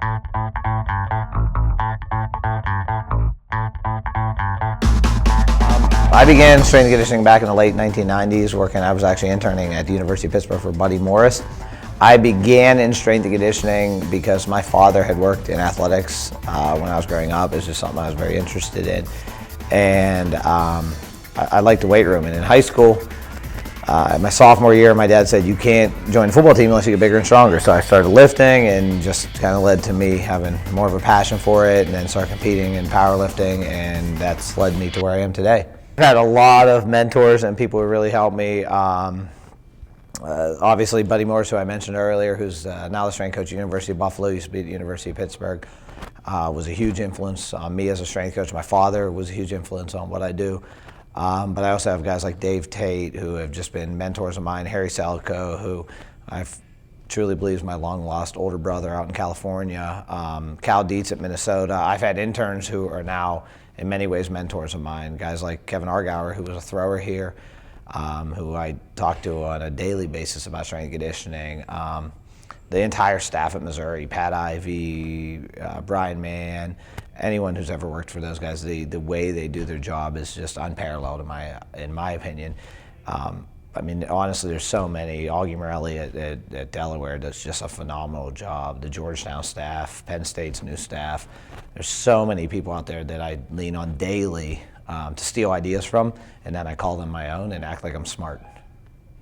I began strength and conditioning back in the late 1990s. I was actually interning at the University of Pittsburgh for Buddy Morris. I began in strength and conditioning because my father had worked in athletics when I was growing up. It was just something I was very interested in. And I liked the weight room. And in high school, my sophomore year, my dad said, you can't join the football team unless you get bigger and stronger. So I started lifting, and just kind of led to me having more of a passion for it, and then started competing in powerlifting, and that's led me to where I am today. I've had a lot of mentors and people who really helped me. Obviously, Buddy Morris, who I mentioned earlier, who's now the strength coach at the University of Buffalo, used to be at the University of Pittsburgh, was a huge influence on me as a strength coach. My father was a huge influence on what I do. But I also have guys like Dave Tate, who have just been mentors of mine, Harry Salco, who I truly believe is my long-lost older brother out in California, Cal Dietz at Minnesota. I've had interns who are now, in many ways, mentors of mine, guys like Kevin Argauer, who was a thrower here, who I talk to on a daily basis about strength and conditioning. The entire staff at Missouri, Pat Ivey, Brian Mann, anyone who's ever worked for those guys, the way they do their job is just unparalleled in my opinion. I mean, honestly, there's so many. Augie Morelli at Delaware does just a phenomenal job. The Georgetown staff, Penn State's new staff. There's so many people out there that I lean on daily to steal ideas from, and then I call them my own and act like I'm smart.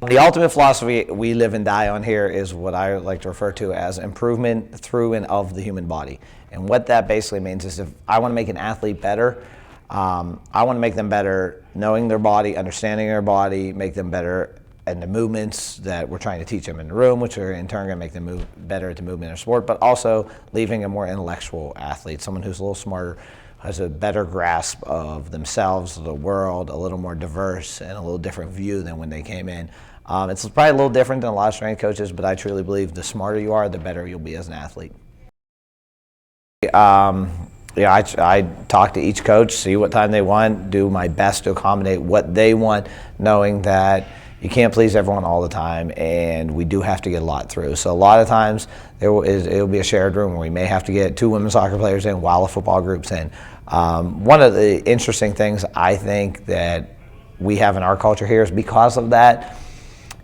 The ultimate philosophy we live and die on here is what I like to refer to as improvement through and of the human body. And what that basically means is, if I want to make an athlete better, I want to make them better knowing their body, understanding their body, make them better at the movements that we're trying to teach them in the room, which are in turn going to make them move better at the movement or sport, but also leaving a more intellectual athlete, someone who's a little smarter, has a better grasp of themselves, the world, a little more diverse, and a little different view than when they came in. It's probably a little different than a lot of strength coaches, but I truly believe the smarter you are, the better you'll be as an athlete. I talk to each coach, see what time they want, do my best to accommodate what they want, knowing that you can't please everyone all the time, and we do have to get a lot through. So a lot of times it'll be a shared room where we may have to get 2 women's soccer players in while the football group's in. One of the interesting things I think that we have in our culture here is, because of that,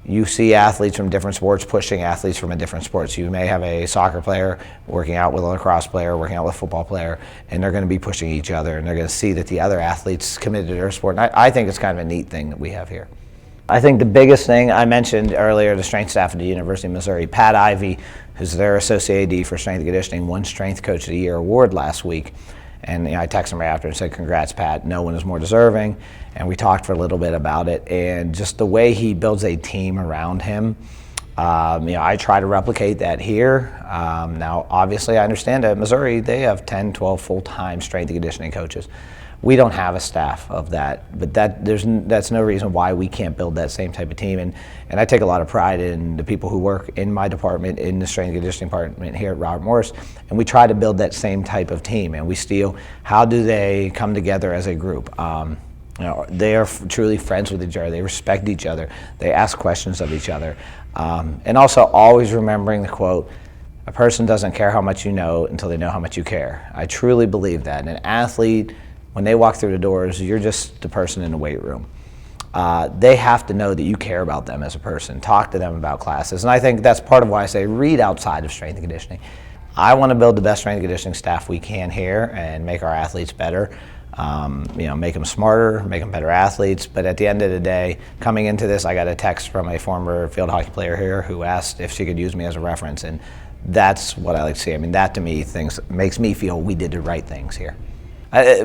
you see athletes from different sports pushing athletes from a different sport. So you may have a soccer player working out with a lacrosse player, working out with a football player, and they're going to be pushing each other, and they're going to see that the other athlete's committed to their sport. And I think it's kind of a neat thing that we have here. I think the biggest thing, I mentioned earlier, the strength staff at the University of Missouri. Pat Ivey, who's their associate AD for strength and conditioning, won Strength Coach of the Year award last week. And I texted him right after and said, congrats, Pat. No one is more deserving. And we talked for a little bit about it. And just the way he builds a team around him, I try to replicate that here. Now, obviously, I understand that at Missouri, they have 10, 12 full-time strength and conditioning coaches. We don't have a staff of that, but that's no reason why we can't build that same type of team. And I take a lot of pride in the people who work in my department, in the strength and conditioning department here at Robert Morris, and we try to build that same type of team. And we steal, how do they come together as a group? They are truly friends with each other. They respect each other. They ask questions of each other. And also always remembering the quote, a person doesn't care how much you know until they know how much you care. I truly believe that. And an athlete, when they walk through the doors, you're just the person in the weight room. They have to know that you care about them as a person. Talk to them about classes. And I think that's part of why I say read outside of strength and conditioning. I want to build the best strength and conditioning staff we can here and make our athletes better. Make them smarter, make them better athletes. But at the end of the day, coming into this, I got a text from a former field hockey player here who asked if she could use me as a reference. And that's what I like to see. I mean, that to me makes me feel we did the right things here.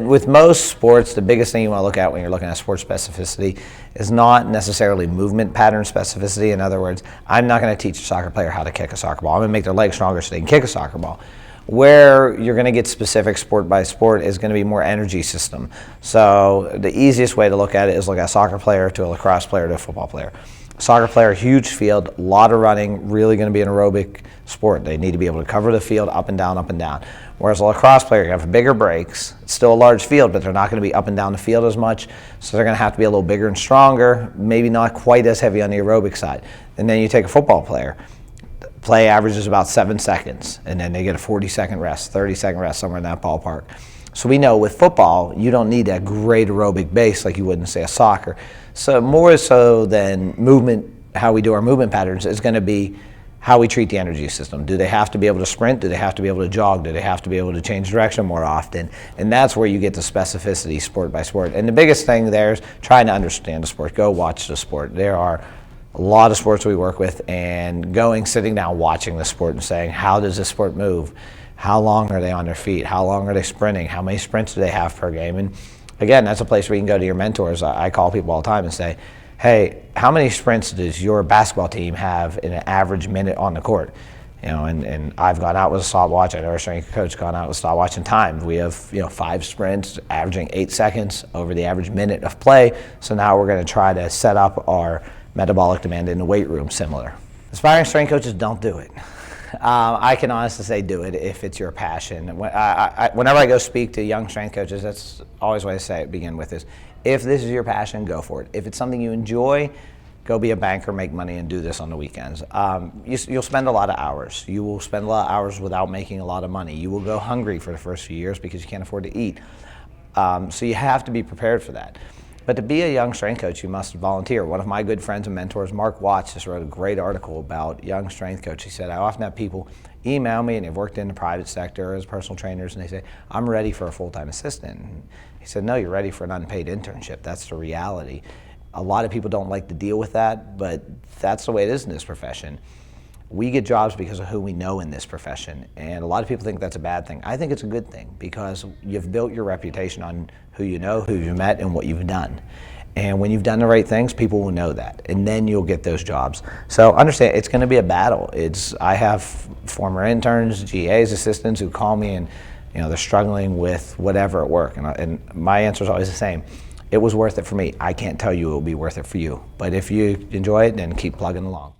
With most sports, the biggest thing you want to look at when you're looking at sports specificity is not necessarily movement pattern specificity. In other words, I'm not going to teach a soccer player how to kick a soccer ball. I'm going to make their legs stronger so they can kick a soccer ball. Where you're going to get specific sport by sport is going to be more energy system. So the easiest way to look at it is look at a soccer player to a lacrosse player to a football player. Soccer player, huge field, a lot of running, really going to be an aerobic sport. They need to be able to cover the field up and down, up and down. Whereas a lacrosse player, you have bigger breaks. It's still a large field, but they're not going to be up and down the field as much. So they're going to have to be a little bigger and stronger, maybe not quite as heavy on the aerobic side. And then you take a football player. Play averages about 7 seconds, and then they get a 40-second rest, 30-second rest, somewhere in that ballpark. So we know with football, you don't need that great aerobic base like you would in, say, a soccer. So more so than movement, how we do our movement patterns is going to be how we treat the energy system. Do they have to be able to sprint? Do they have to be able to jog? Do they have to be able to change direction more often? And that's where you get the specificity sport by sport. And the biggest thing there is trying to understand the sport. Go watch the sport. There are a lot of sports we work with, and sitting down, watching the sport and saying, how does this sport move? How long are they on their feet? How long are they sprinting? How many sprints do they have per game? And again, that's a place where you can go to your mentors. I call people all the time and say, hey, how many sprints does your basketball team have in an average minute on the court? And I've gone out with a stopwatch. I know our strength coach gone out with a stopwatch and timed. We have 5 sprints averaging 8 seconds over the average minute of play. So now we're going to try to set up our metabolic demand in the weight room similar. Aspiring strength coaches, don't do it. I can honestly say do it if it's your passion. Whenever I go speak to young strength coaches, that's always what I say to begin with is, if this is your passion, go for it. If it's something you enjoy, go be a banker, make money, and do this on the weekends. You'll spend a lot of hours. You will spend a lot of hours without making a lot of money. You will go hungry for the first few years because you can't afford to eat. So you have to be prepared for that. But to be a young strength coach, you must volunteer. One of my good friends and mentors, Mark Watts, just wrote a great article about young strength coach. He said, I often have people email me, and they've worked in the private sector as personal trainers, and they say, I'm ready for a full-time assistant. And he said, no, you're ready for an unpaid internship. That's the reality. A lot of people don't like to deal with that, but that's the way it is in this profession. We get jobs because of who we know in this profession, and a lot of people think that's a bad thing. I think it's a good thing because you've built your reputation on who you know, who you've met, and what you've done. And when you've done the right things, people will know that, and then you'll get those jobs. So understand, it's going to be a battle. I have former interns, GAs, assistants who call me, and they're struggling with whatever at work, and my answer is always the same. It was worth it for me. I can't tell you it will be worth it for you, but if you enjoy it, then keep plugging along.